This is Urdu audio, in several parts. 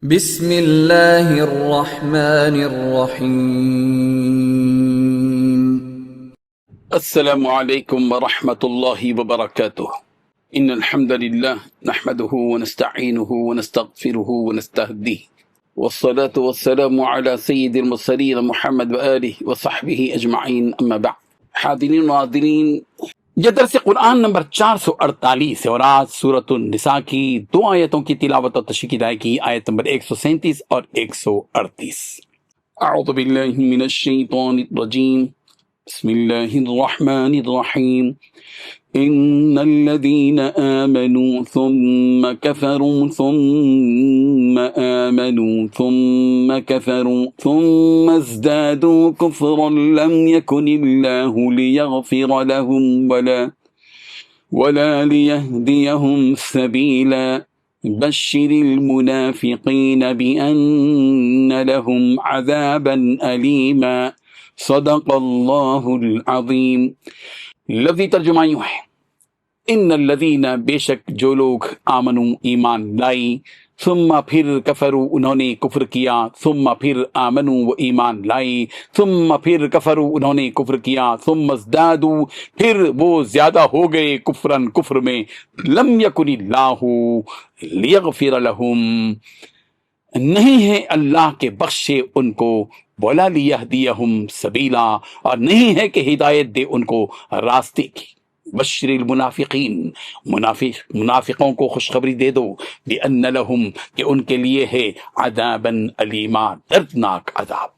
بسم اللہ الرحمن الرحیم۔ السلام علیکم ورحمۃ اللہ وبرکاتہ۔ ان الحمد للہ نحمده ونستعینه ونستغفره ونستهدیه والصلاة والسلام على سید المرسلین محمد وآلہ وصحبہ اجمعین، اما بعد۔ حاضرین و ناظرین، یہ درس قرآن نمبر 448 ہے اور آج سورۃ النساء کی دو آیتوں کی تلاوت اور تشریح کی جائے گی، آیت نمبر 137 اور 138۔ اعوذ باللہ من الشیطان الرجیم، بسم اللہ الرحمن الرحیم۔ ان الذین آمنوا ثم کفروا ثم آمنوا ثم کفروا ثم ازدادوا کفرا لم یکن اللہ لیغفر لهم ولا لیہدیہم سبیلا بشر المنافقین بأن لهم عذابا علیما۔ صدق اللہ العظیم۔ لفظی ترجمہ یوں ہے، ان الذین، بے شک جو لوگ، آمنو ایمان لائی، ثم پھر کفروا انہوں نے کفر کیا، ثم پھر آمنو وہ ایمان لائی، ثم پھر کفروا انہوں نے کفر کیا، ثم ازدادوا پھر وہ زیادہ ہو گئے کفرن کفر میں، لم یکن اللہ لیغفر لهم نہیں ہے اللہ کے بخشے ان کو، ولا لیہدیہم سبیلا اور نہیں ہے کہ ہدایت دے ان کو راستے کی۔ بشر المنافقین، منافقوں کو خوشخبری دے دو، بأن لہم کہ ان کے لیے ہے عذابا علیما، دردناک عذاب۔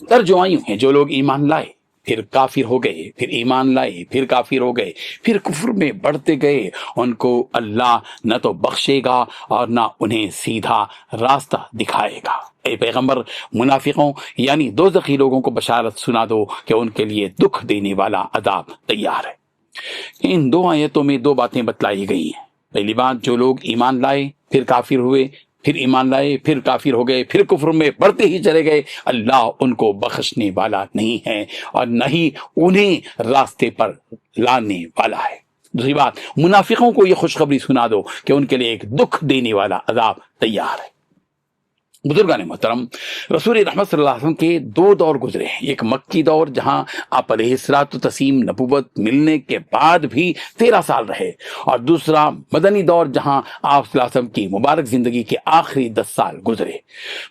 ترجمہ یوں ہے، جو لوگ ایمان لائے پھر کافر ہو گئے، پھر ایمان لائے پھر کافر ہو گئے، پھر کفر میں بڑھتے گئے، ان کو اللہ نہ تو بخشے گا اور نہ انہیں سیدھا راستہ دکھائے گا۔ اے پیغمبر، منافقوں یعنی دوزخی لوگوں کو بشارت سنا دو کہ ان کے لیے دکھ دینے والا عذاب تیار ہے۔ ان دو آیتوں میں دو باتیں بتلائی گئی ہیں۔ پہلی بات، جو لوگ ایمان لائے پھر کافر ہوئے، پھر ایمان لائے پھر کافر ہو گئے، پھر کفر میں بڑھتے ہی چلے گئے، اللہ ان کو بخشنے والا نہیں ہے اور نہ ہی انہیں راستے پر لانے والا ہے۔ دوسری بات، منافقوں کو یہ خوشخبری سنا دو کہ ان کے لیے ایک دکھ دینے والا عذاب تیار ہے۔ بزرگان محترم، رسول رحمت صلی اللہ علیہ وسلم کے دو دور گزرے ہیں، ایک مکی دور جہاں آپ علیہ الصلوۃ والتسلیم نبوت ملنے کے بعد بھی 13 سال رہے، اور دوسرا مدنی دور جہاں آپ صلی اللہ علیہ وسلم کی مبارک زندگی کے آخری 10 سال گزرے۔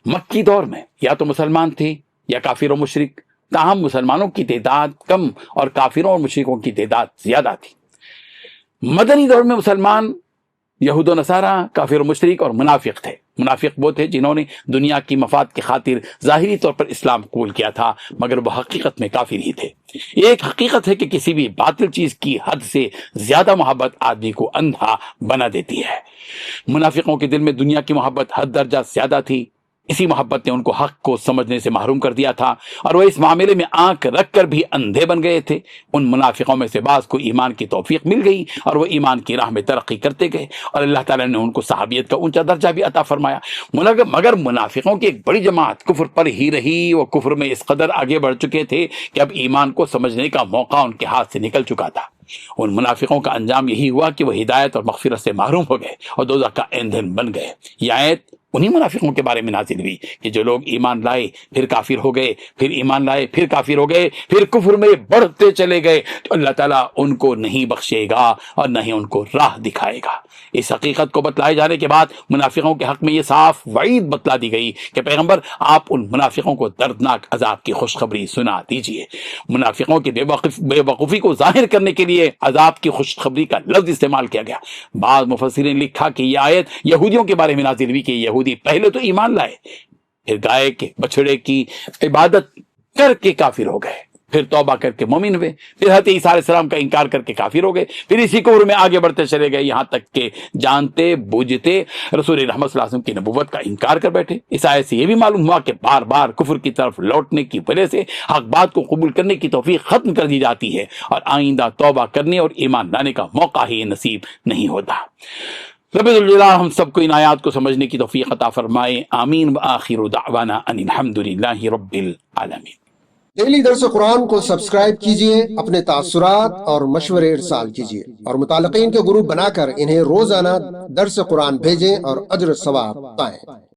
مکی دور میں یا تو مسلمان تھے یا کافر و مشرک، تاہم مسلمانوں کی تعداد کم اور کافروں اور مشرکوں کی تعداد زیادہ تھی۔ مدنی دور میں مسلمان یہود و نصارہ، کافر و مشرک اور منافق تھے۔ منافق وہ تھے جنہوں نے دنیا کی مفاد کی خاطر ظاہری طور پر اسلام قبول کیا تھا، مگر وہ حقیقت میں کافر ہی تھے۔ ایک حقیقت ہے کہ کسی بھی باطل چیز کی حد سے زیادہ محبت آدمی کو اندھا بنا دیتی ہے۔ منافقوں کے دل میں دنیا کی محبت حد درجہ زیادہ تھی، اسی محبت نے ان کو حق کو سمجھنے سے محروم کر دیا تھا، اور وہ اس معاملے میں آنکھ رکھ کر بھی اندھے بن گئے تھے۔ ان منافقوں میں سے بعض کو ایمان کی توفیق مل گئی اور وہ ایمان کی راہ میں ترقی کرتے گئے، اور اللہ تعالیٰ نے ان کو صحابیت کا اونچا درجہ بھی عطا فرمایا۔ مگر منافقوں کی ایک بڑی جماعت کفر پر ہی رہی، وہ کفر میں اس قدر آگے بڑھ چکے تھے کہ اب ایمان کو سمجھنے کا موقع ان کے ہاتھ سے نکل چکا تھا۔ ان منافقوں کا انجام یہی ہوا کہ وہ ہدایت اور مغفرت سے محروم ہو گئے اور دوزخ کا ایندھن بن گئے۔ یہ آیت انہی منافقوں کے بارے میں نازل ہوئی کہ جو لوگ ایمان لائے پھر کافر ہو گئے، پھر ایمان لائے پھر کافر ہو گئے، پھر کفر میں بڑھتے چلے گئے، تو اللہ تعالیٰ ان کو نہیں بخشے گا اور نہ ہی ان کو راہ دکھائے گا۔ اس حقیقت کو بتلائے جانے کے بعد منافقوں کے حق میں یہ صاف وعید بتلا دی گئی کہ پیغمبر، آپ ان منافقوں کو دردناک عذاب کی خوشخبری سنا دیجئے۔ منافقوں کی بے وقوفی کو ظاہر کرنے کے لیے عذاب کی خوشخبری کا لفظ استعمال کیا گیا۔ بعض مفسرین نے لکھا کہ یہ آیت یہودیوں کے بارے میں نازل ہوئی کہ یہودی پہلے تو ایمان لائے، پھر گائے کے بچڑے کی عبادت کر کے کافر ہو گئے، پھر توبہ کر کے مومن ہوئے، پھر حضرت عیسیٰ علیہ السلام کا انکار کر کے کافر ہو گئے، پھر اسی کفر میں آگے بڑھتے چلے گئے، یہاں تک کہ جانتے بوجھتے رسول رحمت صلی اللہ علیہ وسلم کی نبوت کا انکار کر بیٹھے۔ اس آیت سے یہ بھی معلوم ہوا کہ بار بار کفر کی طرف لوٹنے کی وجہ سے حق بات کو قبول کرنے کی توفیق ختم کر دی جاتی ہے، اور آئندہ توبہ کرنے اور ایمان لانے کا موقع ہی نصیب نہیں ہوتا۔ رب الجلال ہم سب کو ان آیات کو سمجھنے کی توفیق عطا فرمائے، آمین۔ وآخر دعوانا ان الحمد للہ رب العالمین۔ ڈیلی درس قرآن کو سبسکرائب کیجئے، اپنے تاثرات اور مشورے ارسال کیجئے اور متعلقین کے گروپ بنا کر انہیں روزانہ درس قرآن بھیجیں اور اجر ثواب پائیں۔